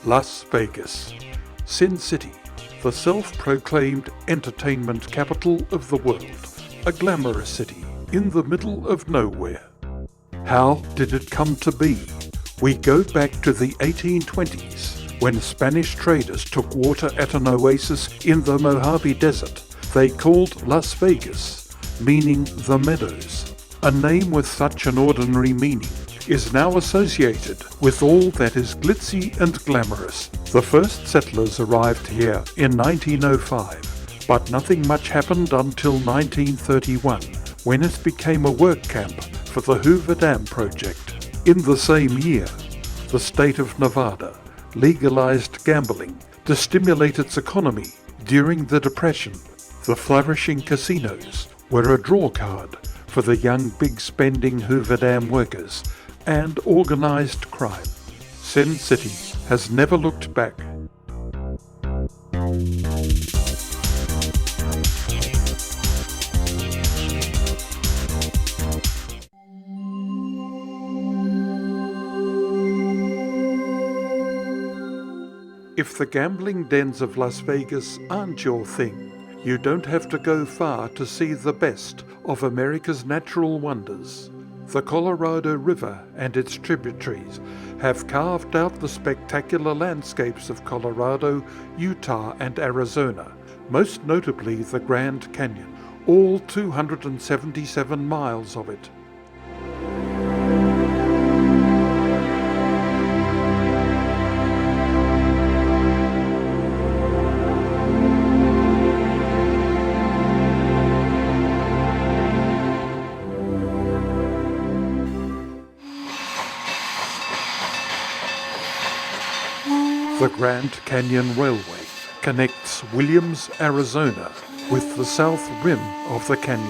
Las Vegas, Sin City, the self-proclaimed entertainment capital of the world, a glamorous city in the middle of nowhere. How did it come to be? We go back to the 1820s, when Spanish traders took water at an oasis in the Mojave Desert they called Las Vegas, meaning the meadows. A name with such an ordinary meaning is now associated with all that is glitzy and glamorous. The first settlers arrived here in 1905, but nothing much happened until 1931, when it became a work camp for the Hoover Dam project. In the same year, the state of Nevada legalized gambling to stimulate its economy during the Depression. The flourishing casinos were a draw card for the young big-spending Hoover Dam workers and organized crime. Sin City has never looked back. If the gambling dens of Las Vegas aren't your thing, you don't have to go far to see the best of America's natural wonders. The Colorado River and its tributaries have carved out the spectacular landscapes of Colorado, Utah, and Arizona, most notably the Grand Canyon, all 277 miles of it. The Grand Canyon Railway connects Williams, Arizona with the south rim of the canyon.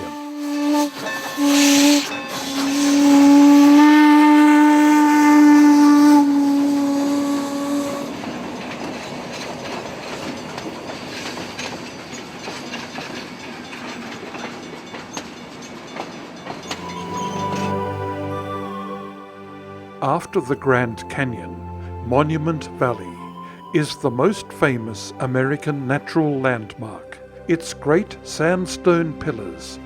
After the Grand Canyon, Monument Valley is the most famous American natural landmark. Its great sandstone pillars,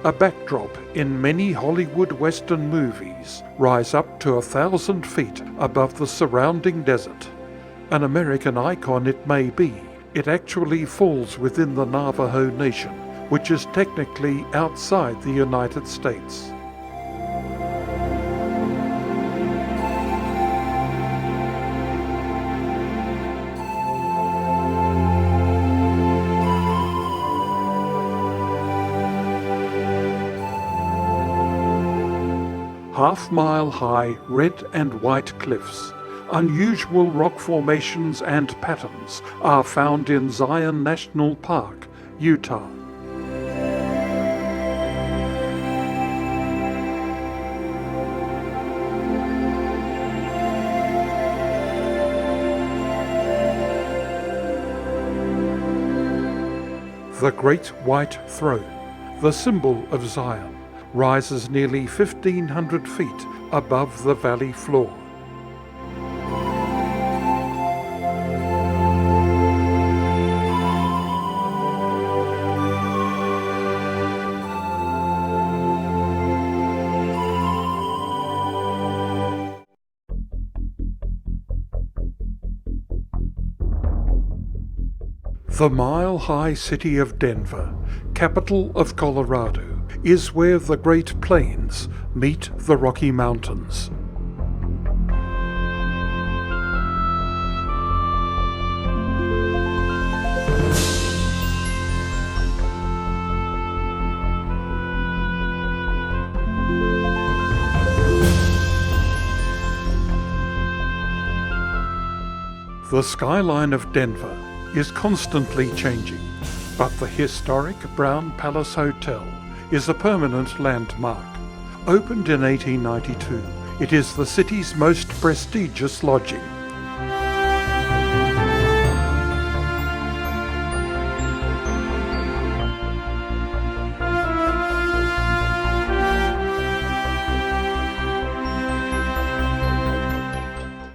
a backdrop in many Hollywood Western movies, rise up to 1,000 feet above the surrounding desert. An American icon it may be, it actually falls within the Navajo Nation, which is technically outside the United States. Half-mile-high red and white cliffs, unusual rock formations and patterns are found in Zion National Park, Utah. The Great White Throne, the symbol of Zion, rises nearly 1,500 feet above the valley floor. The mile-high city of Denver, capital of Colorado, is where the Great Plains meet the Rocky Mountains. The skyline of Denver is constantly changing, but the historic Brown Palace Hotel is a permanent landmark. Opened in 1892, it is the city's most prestigious lodging.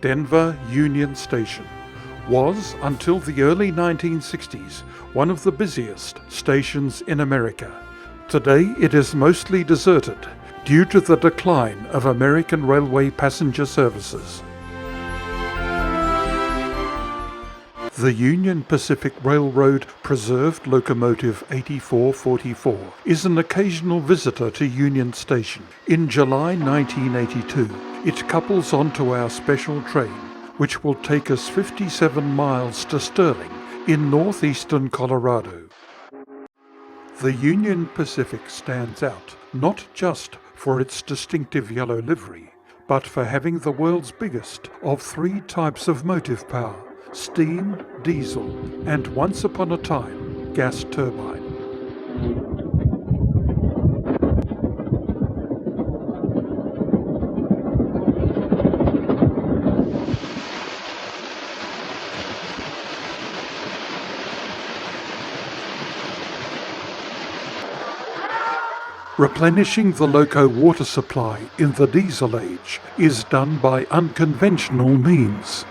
Denver Union Station was, until the early 1960s, one of the busiest stations in America. Today it is mostly deserted due to the decline of American railway passenger services. The Union Pacific Railroad Preserved Locomotive 8444 is an occasional visitor to Union Station. In July 1982, it couples onto our special train, which will take us 57 miles to Sterling in northeastern Colorado. The Union Pacific stands out not just for its distinctive yellow livery, but for having the world's biggest of three types of motive power: steam, diesel, and once upon a time, gas turbine. Replenishing the loco water supply in the diesel age is done by unconventional means.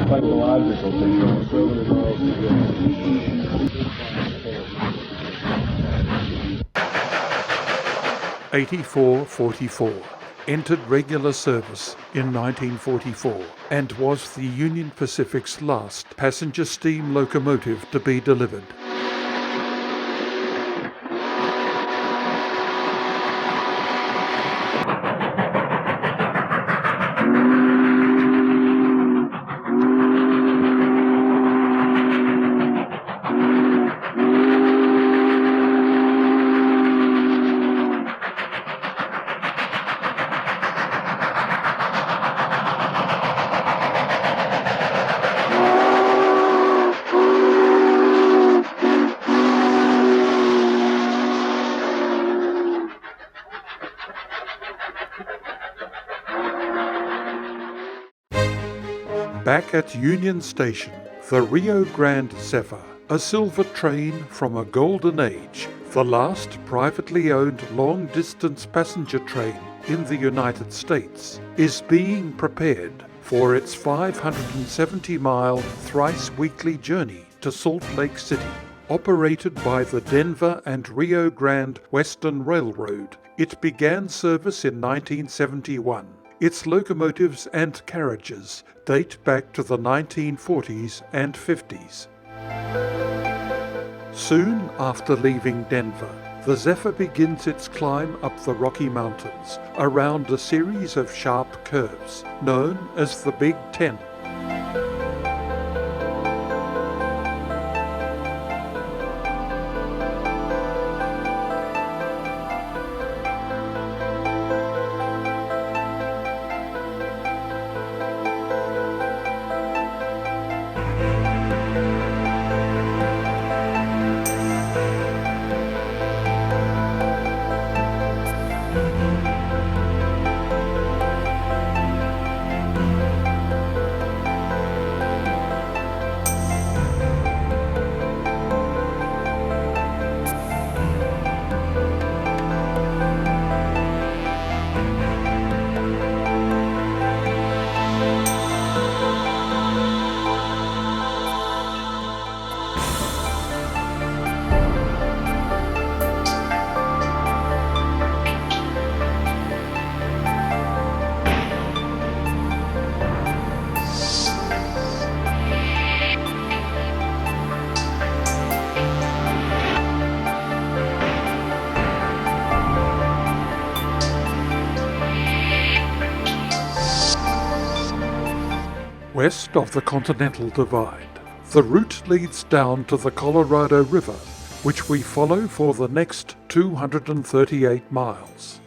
Psychological thing, 70 miles to go. 8444 entered regular service in 1944 and was the Union Pacific's last passenger steam locomotive to be delivered. Back at Union Station, the Rio Grande Zephyr, a silver train from a golden age, the last privately owned long-distance passenger train in the United States, is being prepared for its 570-mile thrice-weekly journey to Salt Lake City. Operated by the Denver and Rio Grande Western Railroad, it began service in 1971. Its locomotives and carriages date back to the 1940s and 50s. Soon after leaving Denver, the Zephyr begins its climb up the Rocky Mountains around a series of sharp curves known as the Big Ten. West of the Continental Divide, the route leads down to the Colorado River, which we follow for the next 238 miles.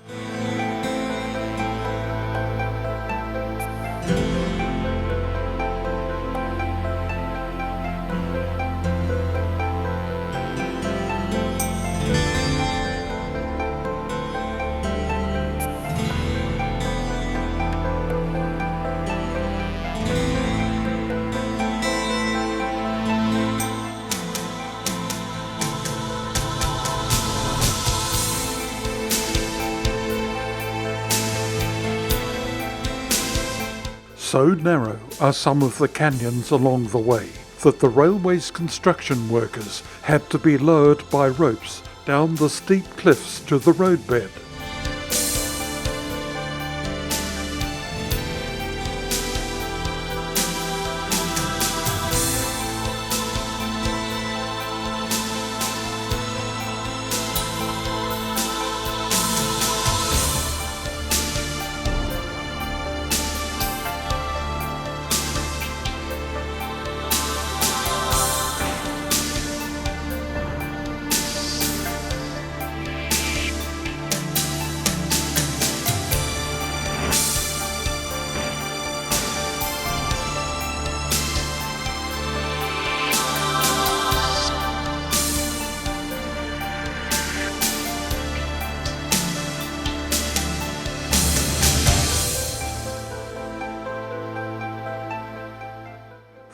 So narrow are some of the canyons along the way that the railway's construction workers had to be lowered by ropes down the steep cliffs to the roadbed.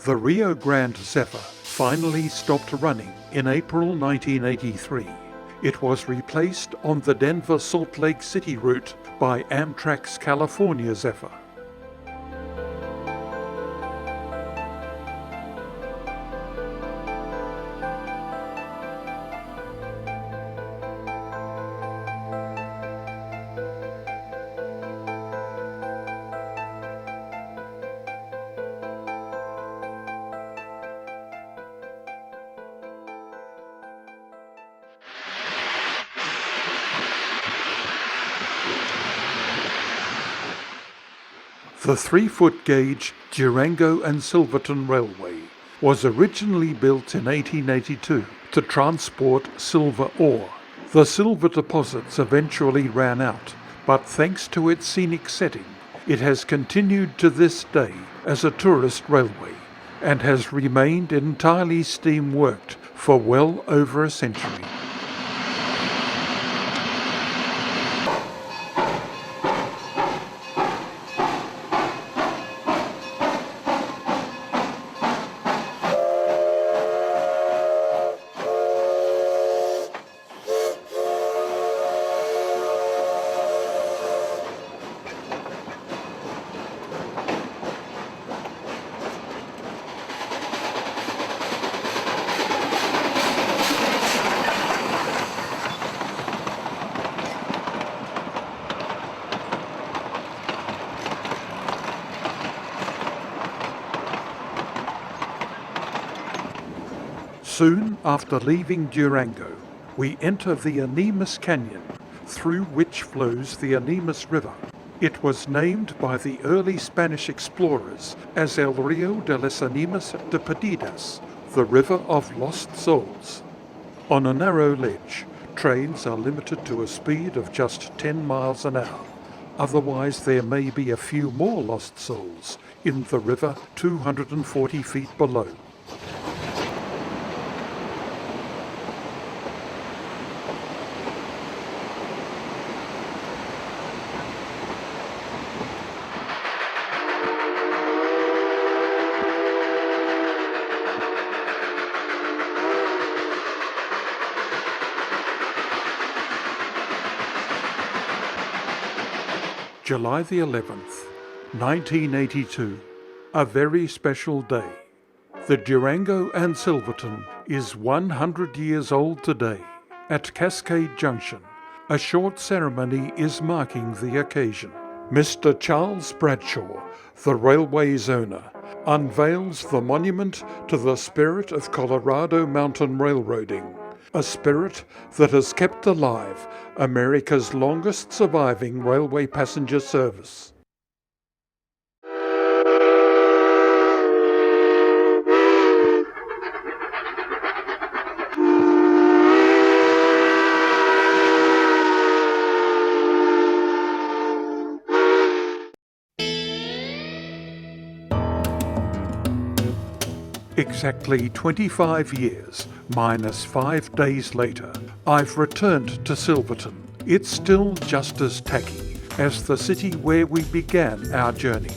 The Rio Grande Zephyr finally stopped running in April 1983. It was replaced on the Denver-Salt Lake City route by Amtrak's California Zephyr. The 3-foot gauge Durango and Silverton Railway was originally built in 1882 to transport silver ore. The silver deposits eventually ran out, but thanks to its scenic setting, it has continued to this day as a tourist railway and has remained entirely steam-worked for well over a century. Soon after leaving Durango, we enter the Animas Canyon, through which flows the Animas River. It was named by the early Spanish explorers as El Rio de las Animas de Perdidas, the River of Lost Souls. On a narrow ledge, trains are limited to a speed of just 10 miles an hour. Otherwise, there may be a few more lost souls in the river 240 feet below. July the 11th, 1982, a very special day. The Durango and Silverton is 100 years old today. At Cascade Junction, a short ceremony is marking the occasion. Mr. Charles Bradshaw, the railway's owner, unveils the monument to the spirit of Colorado mountain railroading, a spirit that has kept alive America's longest surviving railway passenger service. Exactly 25 years, minus 5 days later, I've returned to Silverton. It's still just as tacky as the city where we began our journey.